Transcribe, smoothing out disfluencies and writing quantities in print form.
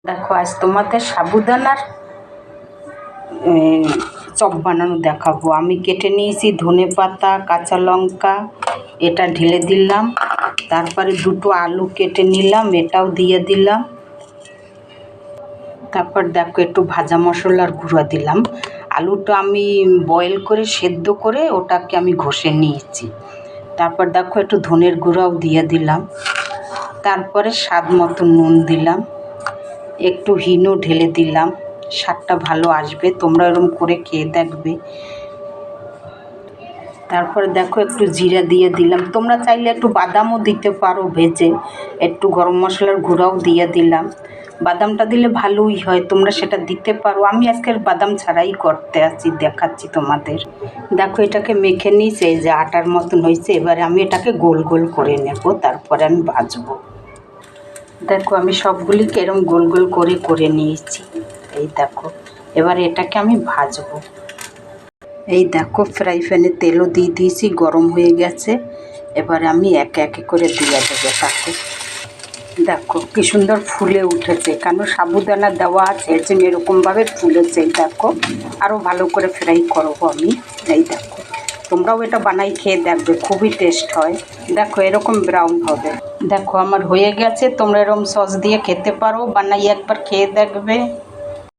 দেখো আজ তোমাদের সাবুদানার চপ বানানো দেখাবো। আমি কেটে নিয়েছি ধনেপাতা, কাঁচা লঙ্কা, এটা ঢেলে দিলাম। তারপরে দুটো আলু কেটে নিলাম, এটাও দিয়ে দিলাম। তারপর দেখো একটু ভাজা মশলার গুঁড়া দিলাম। আলুটা আমি বয়েল করে সেদ্ধ করে ওটাকে আমি ঘষে নিয়েছি। তারপর দেখো একটু ধনের গুঁড়াও দিয়ে দিলাম। তারপরে স্বাদ মতো নুন দিলাম, একটু হিংও ঢেলে দিলাম, স্বাদটা ভালো আসবে। তোমরা এরকম করে খেয়ে দেখবে। তারপরে দেখো একটু জিরা দিয়ে দিলাম। তোমরা চাইলে একটু বাদামও দিতে পারো ভেজে। একটু গরম মশলার গুঁড়াও দিয়ে দিলাম। বাদামটা দিলে ভালোই হয়, তোমরা সেটা দিতে পারো। আমি আজকের বাদাম ছাড়াই করতে আছি, দেখাচ্ছি তোমাদের। দেখো এটাকে মেখে নিয়েছি, এই যে আটার মতন হয়েছে। এবারে আমি এটাকে গোল গোল করে নেব, তারপরে আমি ভাজবো। দেখো আমি সবগুলিকে এরকম গোল গোল করে করে নিয়েছি। এই দেখো এবার এটাকে আমি ভাজবো। এই দেখো ফ্রাই প্যানে তেলও দিয়ে দিয়েছি, গরম হয়ে গেছে। এবারে আমি একে একে করে দিয়ে দেবো তাকে। দেখো কি সুন্দর ফুলে উঠেছে, কেন সাবুদানা দেওয়া আছে এর জন্য এরকমভাবে ফুলেছে। দেখো আরও ভালো করে ফ্রাই করবো আমি। এই দেখো তোমরাও এটা বানাই খেয়ে দেখবে, খুবই টেস্ট হয়। দেখো এরকম ব্রাউন হবে। দেখো আমার হয়ে গেছে। তোমরা এরকম সস দিয়ে খেতে পারো, বানাই একবার খেয়ে দেখবে।